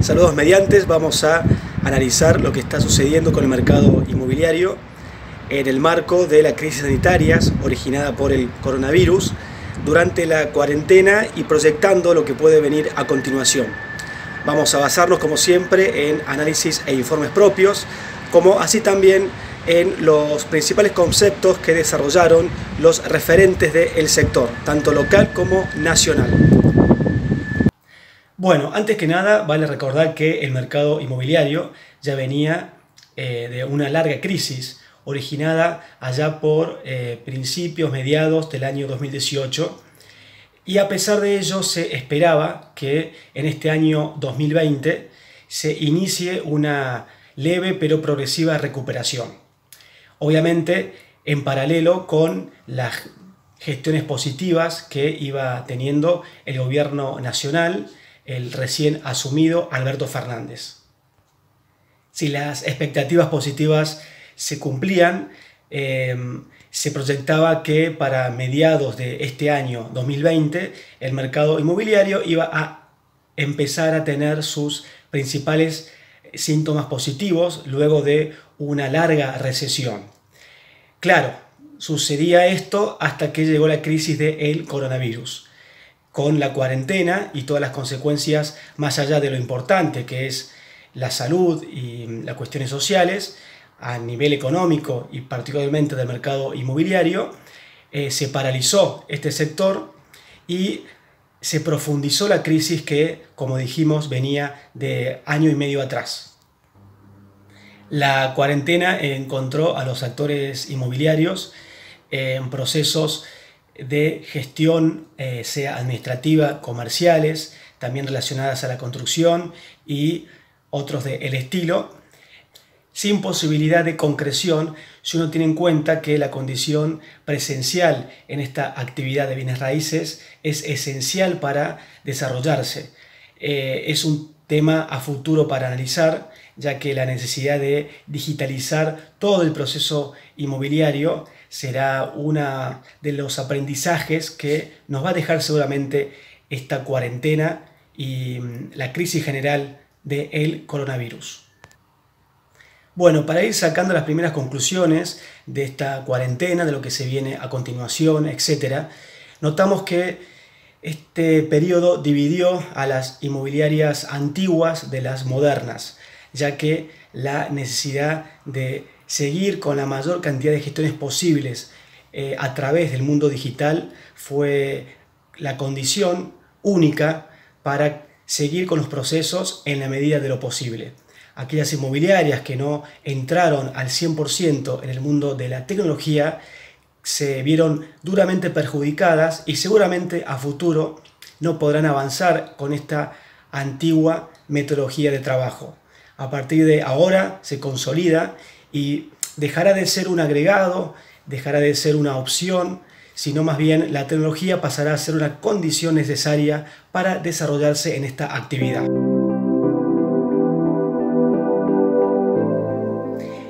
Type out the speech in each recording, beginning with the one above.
Saludos mediantes, vamos a analizar lo que está sucediendo con el mercado inmobiliario en el marco de la crisis sanitaria originada por el coronavirus durante la cuarentena y proyectando lo que puede venir a continuación. Vamos a basarnos como siempre en análisis e informes propios, como así también en los principales conceptos que desarrollaron los referentes del sector, tanto local como nacional. Bueno, antes que nada vale recordar que el mercado inmobiliario ya venía de una larga crisis originada allá por mediados del año 2018, y a pesar de ello se esperaba que en este año 2020 se inicie una leve pero progresiva recuperación. Obviamente en paralelo con las gestiones positivas que iba teniendo el gobierno nacional, el recién asumido Alberto Fernández. Si las expectativas positivas se cumplían, se proyectaba que para mediados de este año 2020 el mercado inmobiliario iba a empezar a tener sus principales síntomas positivos luego de una larga recesión. Claro, sucedía esto hasta que llegó la crisis del coronavirus, con la cuarentena y todas las consecuencias más allá de lo importante que es la salud y las cuestiones sociales a nivel económico y particularmente del mercado inmobiliario. Se paralizó este sector y se profundizó la crisis que, como dijimos, venía de año y medio atrás. La cuarentena encontró a los actores inmobiliarios en procesos de gestión, sea administrativa, comerciales, también relacionadas a la construcción y otros del estilo, sin posibilidad de concreción si uno tiene en cuenta que la condición presencial en esta actividad de bienes raíces es esencial para desarrollarse. Es un tema a futuro para analizar, ya que la necesidad de digitalizar todo el proceso inmobiliario será uno de los aprendizajes que nos va a dejar seguramente esta cuarentena y la crisis general del coronavirus. Bueno, para ir sacando las primeras conclusiones de esta cuarentena, de lo que se viene a continuación, etc., notamos que este periodo dividió a las inmobiliarias antiguas de las modernas, ya que la necesidad de seguir con la mayor cantidad de gestiones posibles a través del mundo digital fue la condición única para seguir con los procesos en la medida de lo posible. Aquellas inmobiliarias que no entraron al 100% en el mundo de la tecnología se vieron duramente perjudicadas y seguramente a futuro no podrán avanzar con esta antigua metodología de trabajo. A partir de ahora se consolida y dejará de ser un agregado, dejará de ser una opción, sino más bien la tecnología pasará a ser una condición necesaria para desarrollarse en esta actividad.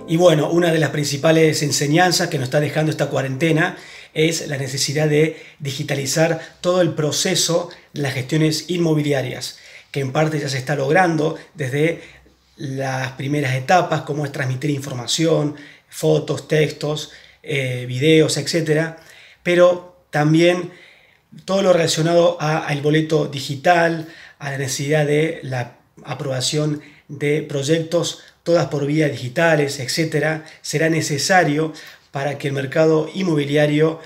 Y bueno, una de las principales enseñanzas que nos está dejando esta cuarentena es la necesidad de digitalizar todo el proceso de las gestiones inmobiliarias, que en parte ya se está logrando desde las primeras etapas, como es transmitir información, fotos, textos, videos, etc. Pero también todo lo relacionado al boleto digital, a la necesidad de la aprobación de proyectos, todas por vías digitales, etc., será necesario para que el mercado inmobiliario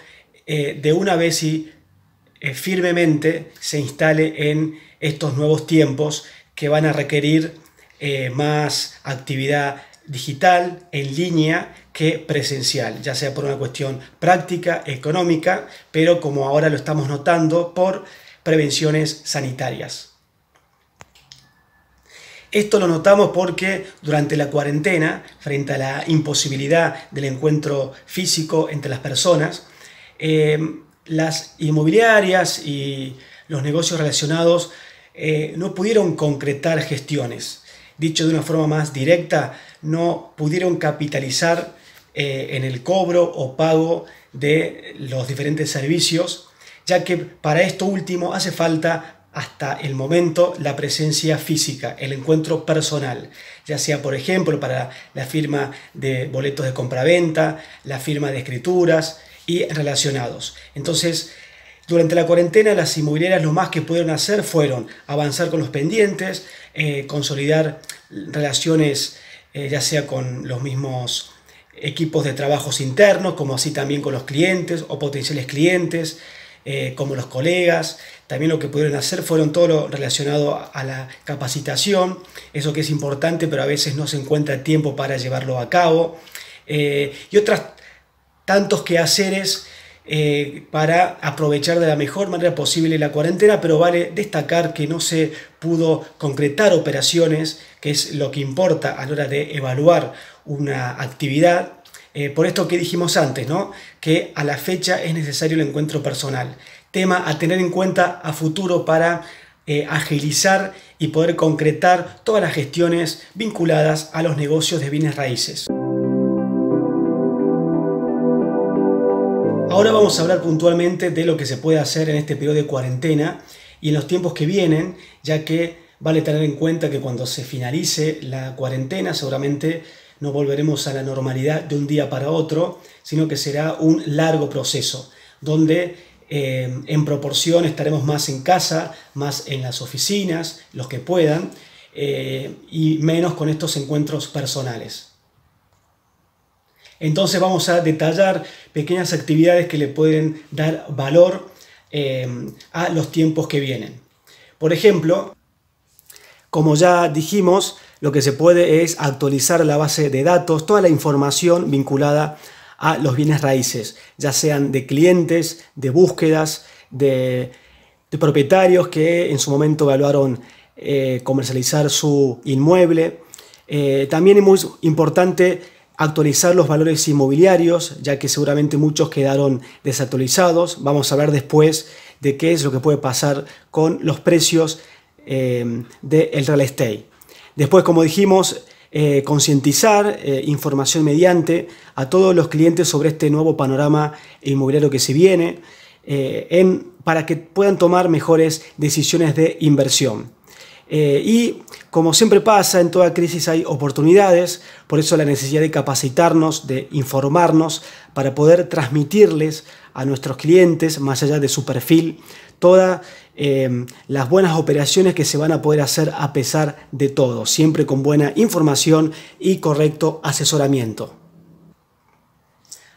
de una vez y firmemente se instale en estos nuevos tiempos que van a requerir más actividad digital en línea que presencial, ya sea por una cuestión práctica, económica, pero como ahora lo estamos notando, por prevenciones sanitarias. Esto lo notamos porque durante la cuarentena, frente a la imposibilidad del encuentro físico entre las personas, las inmobiliarias y los negocios relacionados no pudieron concretar gestiones. Dicho de una forma más directa, no pudieron capitalizar en el cobro o pago de los diferentes servicios, ya que para esto último hace falta hasta el momento la presencia física, el encuentro personal, ya sea por ejemplo para la firma de boletos de compraventa, la firma de escrituras y relacionados. Entonces, durante la cuarentena las inmobiliarias lo más que pudieron hacer fueron avanzar con los pendientes, consolidar relaciones ya sea con los mismos equipos de trabajos internos, como así también con los clientes o potenciales clientes, como los colegas. También lo que pudieron hacer fueron todo lo relacionado a la capacitación, eso que es importante, pero a veces no se encuentra tiempo para llevarlo a cabo. Y otros tantos quehaceres para aprovechar de la mejor manera posible la cuarentena, pero vale destacar que no se pudo concretar operaciones, que es lo que importa a la hora de evaluar una actividad. Por esto que dijimos antes, ¿no? Que a la fecha es necesario el encuentro personal. Tema a tener en cuenta a futuro para agilizar y poder concretar todas las gestiones vinculadas a los negocios de bienes raíces. Ahora vamos a hablar puntualmente de lo que se puede hacer en este periodo de cuarentena y en los tiempos que vienen, ya que vale tener en cuenta que cuando se finalice la cuarentena seguramente no volveremos a la normalidad de un día para otro, sino que será un largo proceso, donde en proporción estaremos más en casa, más en las oficinas, los que puedan, y menos con estos encuentros personales. Entonces vamos a detallar pequeñas actividades que le pueden dar valor a los tiempos que vienen. Por ejemplo, como ya dijimos, lo que se puede es actualizar la base de datos, toda la información vinculada a los bienes raíces, ya sean de clientes, de búsquedas, de propietarios que en su momento evaluaron comercializar su inmueble. También es muy importante actualizar los valores inmobiliarios, ya que seguramente muchos quedaron desactualizados. Vamos a hablar después de qué es lo que puede pasar con los precios del real estate. Después, como dijimos, concientizar información mediante a todos los clientes sobre este nuevo panorama inmobiliario que se viene, para que puedan tomar mejores decisiones de inversión. Y como siempre pasa, en toda crisis hay oportunidades, por eso la necesidad de capacitarnos, de informarnos, para poder transmitirles a nuestros clientes, más allá de su perfil, todas las buenas operaciones que se van a poder hacer a pesar de todo, siempre con buena información y correcto asesoramiento.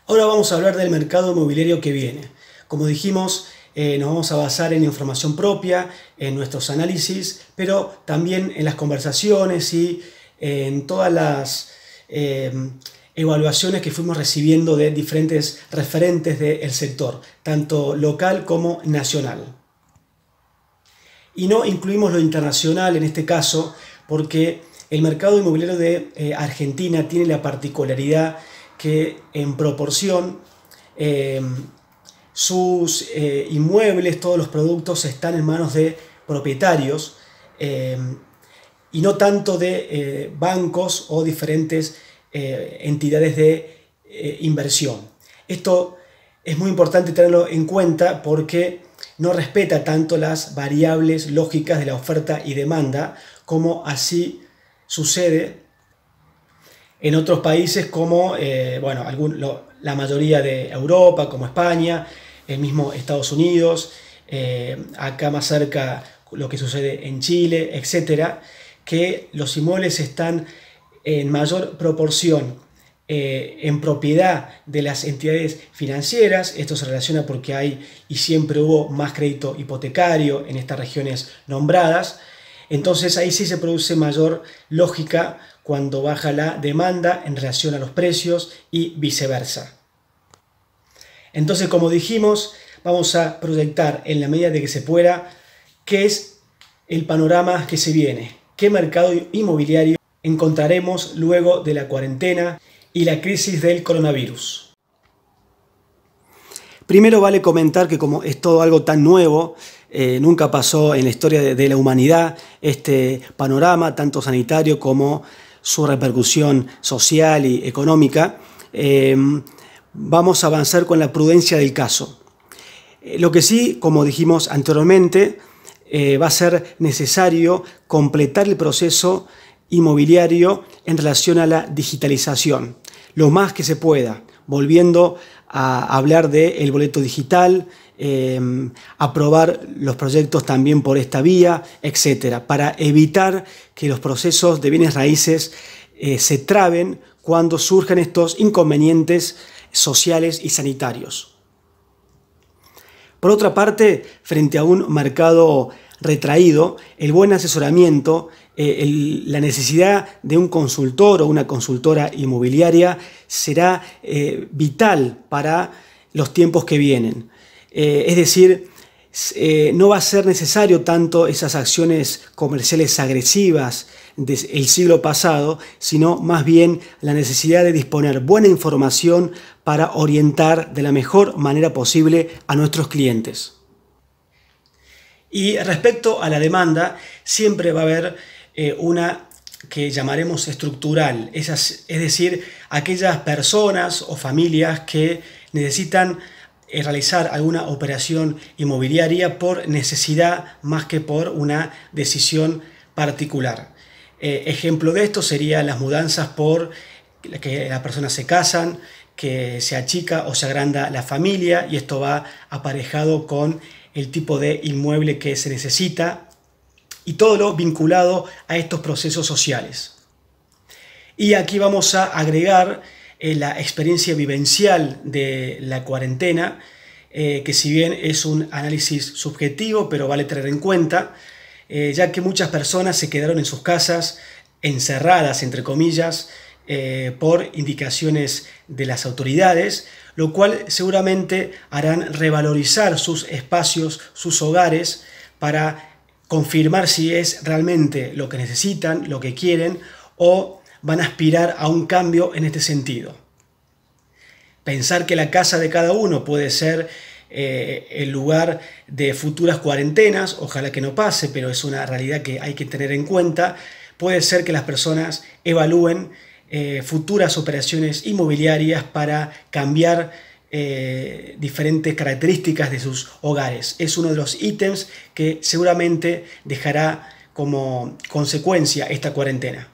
Ahora vamos a hablar del mercado inmobiliario que viene. Como dijimos, nos vamos a basar en información propia, en nuestros análisis, pero también en las conversaciones y en todas las evaluaciones que fuimos recibiendo de diferentes referentes del sector, tanto local como nacional. Y no incluimos lo internacional en este caso, porque el mercado inmobiliario de Argentina tiene la particularidad que en proporción sus inmuebles, todos los productos están en manos de propietarios y no tanto de bancos o diferentes entidades de inversión. Esto es muy importante tenerlo en cuenta porque no respeta tanto las variables lógicas de la oferta y demanda como así sucede en otros países como la mayoría de Europa, como España, el mismo Estados Unidos, acá más cerca lo que sucede en Chile, etcétera, que los inmuebles están en mayor proporción en propiedad de las entidades financieras. Esto se relaciona porque hay y siempre hubo más crédito hipotecario en estas regiones nombradas. Entonces ahí sí se produce mayor lógica cuando baja la demanda en relación a los precios y viceversa. Entonces, como dijimos, vamos a proyectar en la medida de que se pueda qué es el panorama que se viene, qué mercado inmobiliario encontraremos luego de la cuarentena y la crisis del coronavirus. Primero vale comentar que como es todo algo tan nuevo, nunca pasó en la historia de la humanidad este panorama, tanto sanitario como su repercusión social y económica, vamos a avanzar con la prudencia del caso. Lo que sí, como dijimos anteriormente, va a ser necesario completar el proceso inmobiliario en relación a la digitalización, lo más que se pueda, volviendo a hablar del boleto digital, aprobar los proyectos también por esta vía, etcétera, para evitar que los procesos de bienes raíces se traben cuando surjan estos inconvenientes sociales y sanitarios. Por otra parte, frente a un mercado retraído, el buen asesoramiento, la necesidad de un consultor o una consultora inmobiliaria será vital para los tiempos que vienen. Es decir, no va a ser necesario tanto esas acciones comerciales agresivas del siglo pasado, sino más bien la necesidad de disponer buena información para orientar de la mejor manera posible a nuestros clientes. Y respecto a la demanda, siempre va a haber una que llamaremos estructural, es decir, aquellas personas o familias que necesitan realizar alguna operación inmobiliaria por necesidad más que por una decisión particular. Ejemplo de esto serían las mudanzas por que las personas se casan, que se achica o se agranda la familia, y esto va aparejado con el tipo de inmueble que se necesita y todo lo vinculado a estos procesos sociales. Y aquí vamos a agregar la experiencia vivencial de la cuarentena, que si bien es un análisis subjetivo, pero vale tener en cuenta, ya que muchas personas se quedaron en sus casas encerradas, entre comillas, por indicaciones de las autoridades, lo cual seguramente harán revalorizar sus espacios, sus hogares, para confirmar si es realmente lo que necesitan, lo que quieren, o van a aspirar a un cambio en este sentido. Pensar que la casa de cada uno puede ser el lugar de futuras cuarentenas, ojalá que no pase, pero es una realidad que hay que tener en cuenta. Puede ser que las personas evalúen futuras operaciones inmobiliarias para cambiar diferentes características de sus hogares. Es uno de los ítems que seguramente dejará como consecuencia esta cuarentena.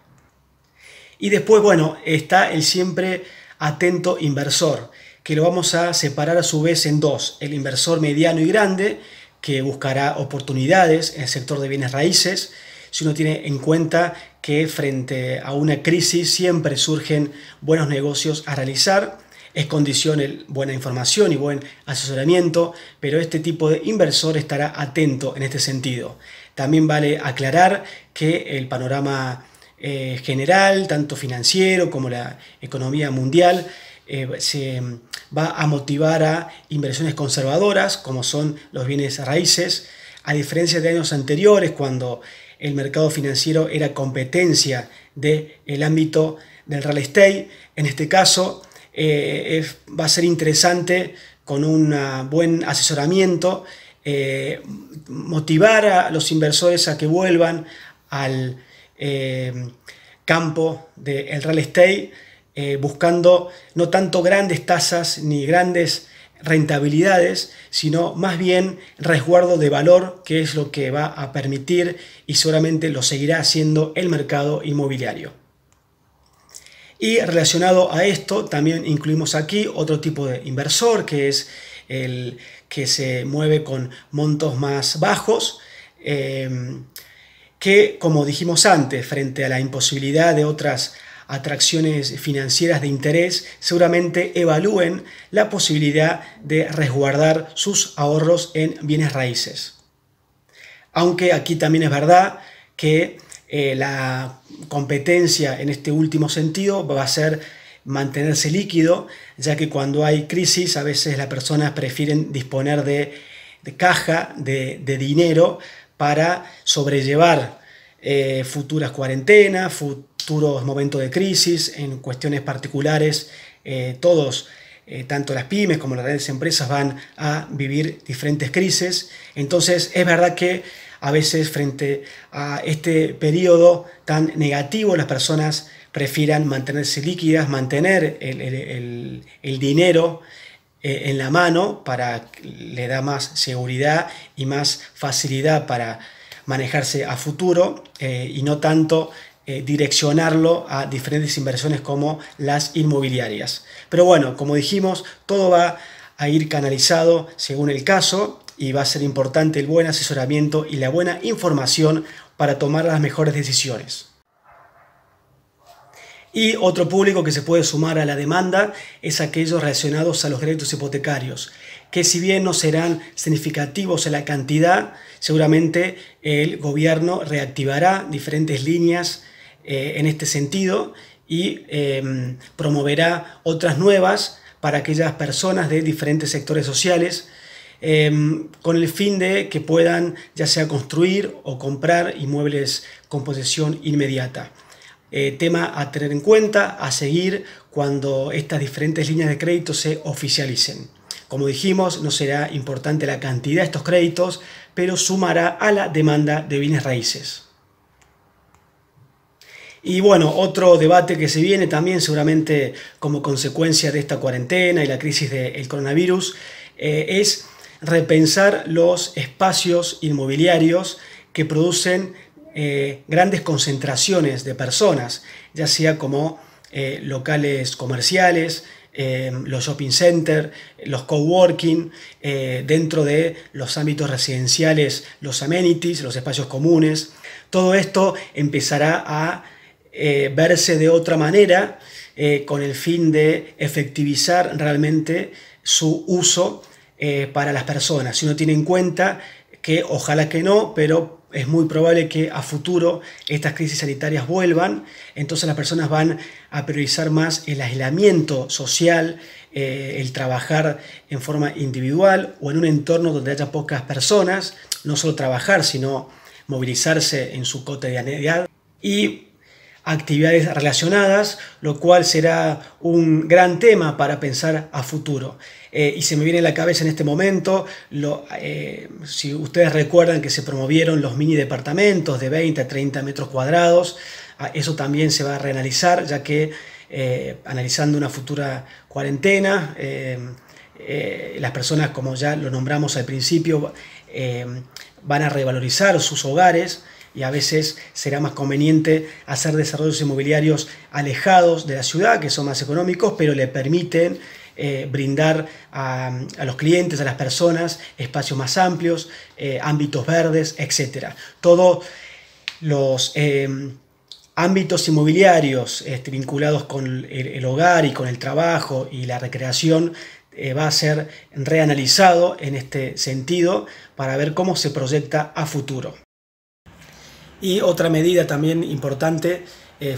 Y después, bueno, está el siempre atento inversor, que lo vamos a separar a su vez en dos: el inversor mediano y grande, que buscará oportunidades en el sector de bienes raíces, si uno tiene en cuenta que frente a una crisis siempre surgen buenos negocios a realizar. Es condición buena información y buen asesoramiento, pero este tipo de inversor estará atento en este sentido. También vale aclarar que el panorama general, tanto financiero como la economía mundial, se va a motivar a inversiones conservadoras, como son los bienes raíces, a diferencia de años anteriores, cuando el mercado financiero era competencia del ámbito del real estate. En este caso va a ser interesante, con un buen asesoramiento, motivar a los inversores a que vuelvan al campo del real estate, buscando no tanto grandes tasas ni grandes rentabilidades, sino más bien resguardo de valor, que es lo que va a permitir y seguramente lo seguirá haciendo el mercado inmobiliario. Y relacionado a esto, también incluimos aquí otro tipo de inversor, que es el que se mueve con montos más bajos, que, como dijimos antes, frente a la imposibilidad de otras atracciones financieras de interés, seguramente evalúen la posibilidad de resguardar sus ahorros en bienes raíces. Aunque aquí también es verdad que la competencia en este último sentido va a ser mantenerse líquido, ya que cuando hay crisis a veces las personas prefieren disponer de caja, de dinero, para sobrellevar futuras cuarentenas, futuros momentos de crisis. En cuestiones particulares, todos, tanto las pymes como las grandes empresas, van a vivir diferentes crisis. Entonces es verdad que a veces, frente a este periodo tan negativo, las personas prefieran mantenerse líquidas, mantener el dinero en la mano, le da más seguridad y más facilidad para manejarse a futuro, y no tanto direccionarlo a diferentes inversiones como las inmobiliarias. Pero bueno, como dijimos, todo va a ir canalizado según el caso, y va a ser importante el buen asesoramiento y la buena información para tomar las mejores decisiones. Y otro público que se puede sumar a la demanda es aquellos relacionados a los créditos hipotecarios, que si bien no serán significativos en la cantidad, seguramente el gobierno reactivará diferentes líneas en este sentido, y promoverá otras nuevas para aquellas personas de diferentes sectores sociales, con el fin de que puedan ya sea construir o comprar inmuebles con posesión inmediata. Tema a tener en cuenta, a seguir cuando estas diferentes líneas de crédito se oficialicen. Como dijimos, no será importante la cantidad de estos créditos, pero sumará a la demanda de bienes raíces. Y bueno, otro debate que se viene también seguramente como consecuencia de esta cuarentena y la crisis del coronavirus, es repensar los espacios inmobiliarios que producen grandes concentraciones de personas, ya sea como locales comerciales, los shopping centers, los coworking, dentro de los ámbitos residenciales, los amenities, los espacios comunes. Todo esto empezará a verse de otra manera, con el fin de efectivizar realmente su uso para las personas. Si uno tiene en cuenta que, ojalá que no, pero es muy probable que a futuro estas crisis sanitarias vuelvan, entonces las personas van a priorizar más el aislamiento social, el trabajar en forma individual o en un entorno donde haya pocas personas, no solo trabajar, sino movilizarse en su cotidianidad y actividades relacionadas, lo cual será un gran tema para pensar a futuro. Y se me viene a la cabeza en este momento, si ustedes recuerdan que se promovieron los mini departamentos de 20 a 30 metros cuadrados, eso también se va a reanalizar, ya que analizando una futura cuarentena, las personas, como ya lo nombramos al principio, van a revalorizar sus hogares, y a veces será más conveniente hacer desarrollos inmobiliarios alejados de la ciudad, que son más económicos, pero le permiten brindar a los clientes, a las personas, espacios más amplios, ámbitos verdes, etc. Todos los ámbitos inmobiliarios vinculados con el hogar y con el trabajo y la recreación va a ser reanalizado en este sentido para ver cómo se proyecta a futuro. Y otra medida también importante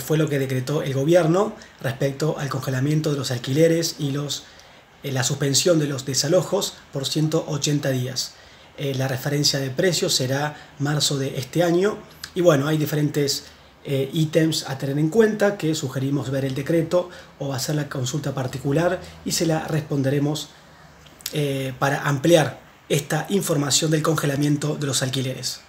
fue lo que decretó el gobierno respecto al congelamiento de los alquileres y la suspensión de los desalojos por 180 días. La referencia de precios será marzo de este año, y bueno, hay diferentes ítems a tener en cuenta que sugerimos ver el decreto o hacer la consulta particular, y se la responderemos para ampliar esta información del congelamiento de los alquileres.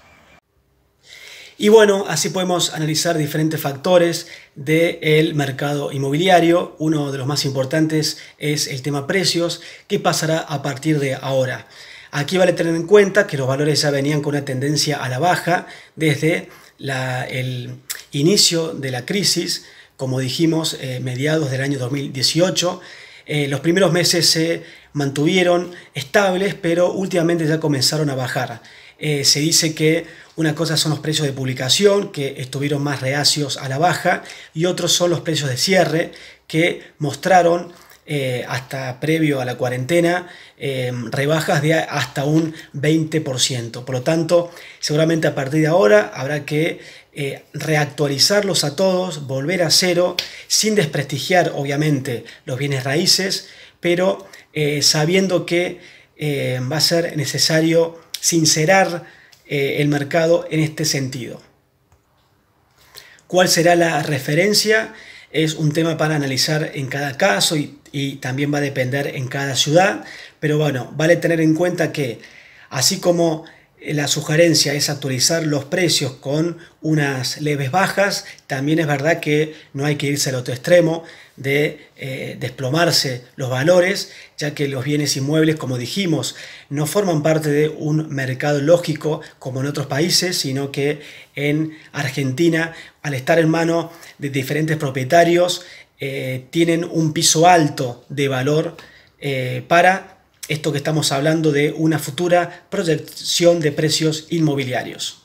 Y bueno, así podemos analizar diferentes factores del mercado inmobiliario. Uno de los más importantes es el tema precios. ¿Qué pasará a partir de ahora? Aquí vale tener en cuenta que los valores ya venían con una tendencia a la baja desde el inicio de la crisis, como dijimos, mediados del año 2018. Los primeros meses se mantuvieron estables, pero últimamente ya comenzaron a bajar. Se dice que una cosa son los precios de publicación, que estuvieron más reacios a la baja, y otros son los precios de cierre, que mostraron hasta previo a la cuarentena rebajas de hasta un 20%. Por lo tanto, seguramente a partir de ahora habrá que reactualizarlos a todos, volver a cero, sin desprestigiar obviamente los bienes raíces, pero sabiendo que va a ser necesario sincerar el mercado en este sentido. ¿Cuál será la referencia? Es un tema para analizar en cada caso y también va a depender en cada ciudad, pero bueno, vale tener en cuenta que así como la sugerencia es actualizar los precios con unas leves bajas, también es verdad que no hay que irse al otro extremo de desplomarse los valores, ya que los bienes inmuebles, como dijimos, no forman parte de un mercado lógico como en otros países, sino que en Argentina, al estar en manos de diferentes propietarios, tienen un piso alto de valor para esto que estamos hablando de una futura proyección de precios inmobiliarios.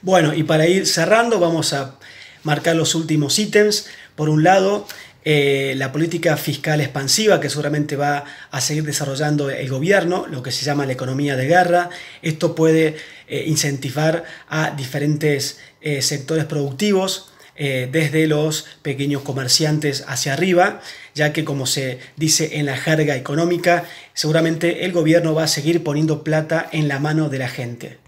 Bueno, y para ir cerrando vamos a marcar los últimos ítems. Por un lado, la política fiscal expansiva que seguramente va a seguir desarrollando el gobierno, lo que se llama la economía de guerra. Esto puede incentivar a diferentes sectores productivos, desde los pequeños comerciantes hacia arriba, ya que, como se dice en la jerga económica, seguramente el gobierno va a seguir poniendo plata en la mano de la gente.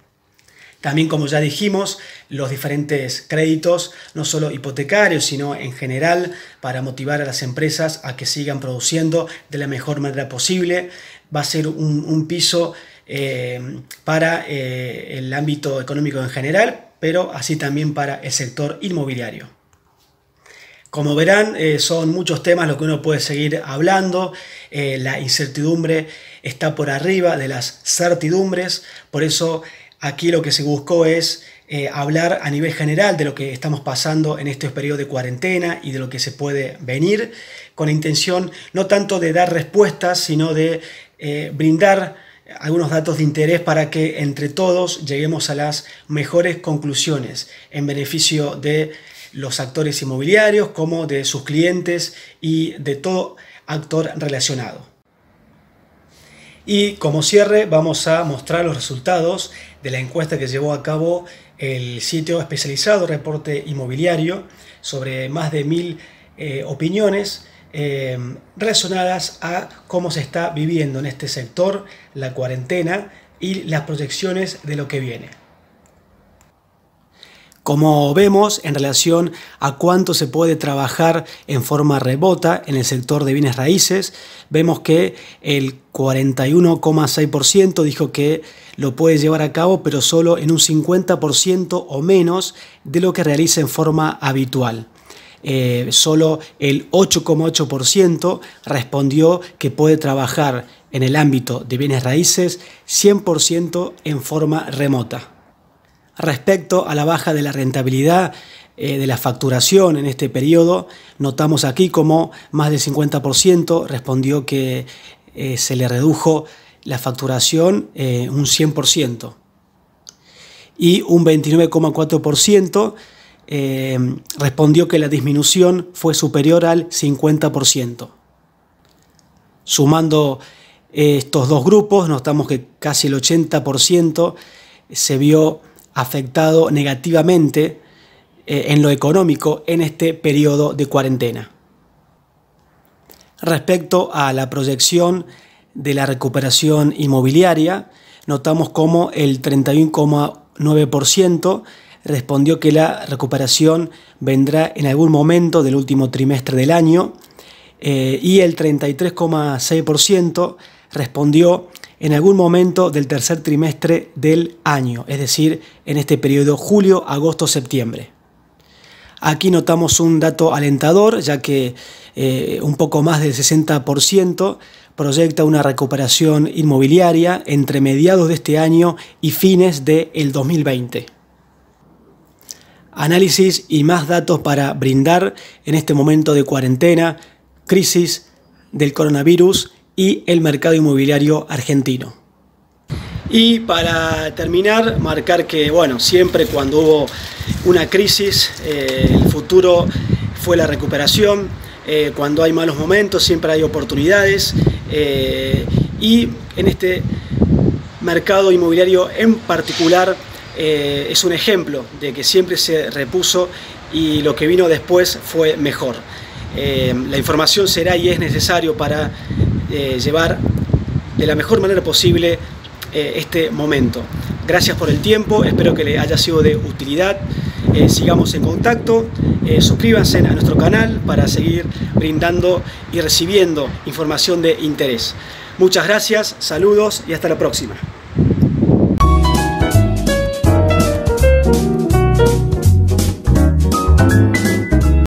También, como ya dijimos, los diferentes créditos, no solo hipotecarios, sino en general, para motivar a las empresas a que sigan produciendo de la mejor manera posible, va a ser un piso para el ámbito económico en general, pero así también para el sector inmobiliario. Como verán, son muchos temas los que uno puede seguir hablando. La incertidumbre está por arriba de las certidumbres, por eso aquí lo que se buscó es hablar a nivel general de lo que estamos pasando en este periodo de cuarentena y de lo que se puede venir, con la intención no tanto de dar respuestas, sino de brindar algunos datos de interés para que entre todos lleguemos a las mejores conclusiones en beneficio de los actores inmobiliarios como de sus clientes y de todo actor relacionado. Y como cierre vamos a mostrar los resultados de la encuesta que llevó a cabo el sitio especializado Reporte Inmobiliario sobre más de 1000 opiniones relacionadas a cómo se está viviendo en este sector la cuarentena y las proyecciones de lo que viene. Como vemos, en relación a cuánto se puede trabajar en forma remota en el sector de bienes raíces, vemos que el 41,6% dijo que lo puede llevar a cabo, pero solo en un 50% o menos de lo que realiza en forma habitual. Solo el 8,8% respondió que puede trabajar en el ámbito de bienes raíces 100% en forma remota. Respecto a la baja de la rentabilidad de la facturación en este periodo, notamos aquí como más del 50% respondió que se le redujo la facturación un 100% y un 29,4% respondió que la disminución fue superior al 50%. Sumando estos dos grupos, notamos que casi el 80% se vio afectado negativamente en lo económico en este periodo de cuarentena. Respecto a la proyección de la recuperación inmobiliaria, notamos como el 31,9% respondió que la recuperación vendrá en algún momento del último trimestre del año y el 33,6% respondió en algún momento del tercer trimestre del año, es decir, en este periodo julio, agosto, septiembre. Aquí notamos un dato alentador, ya que un poco más del 60% proyecta una recuperación inmobiliaria entre mediados de este año y fines del 2020. Análisis y más datos para brindar en este momento de cuarentena, crisis del coronavirus y el mercado inmobiliario argentino. Y para terminar, marcar que siempre cuando hubo una crisis, el futuro fue la recuperación. Cuando hay malos momentos siempre hay oportunidades y en este mercado inmobiliario en particular es un ejemplo de que siempre se repuso y lo que vino después fue mejor. La información será y es necesario para llevar de la mejor manera posible este momento. Gracias por el tiempo, espero que les haya sido de utilidad. Sigamos en contacto, suscríbanse a nuestro canal para seguir brindando y recibiendo información de interés. Muchas gracias, saludos y hasta la próxima.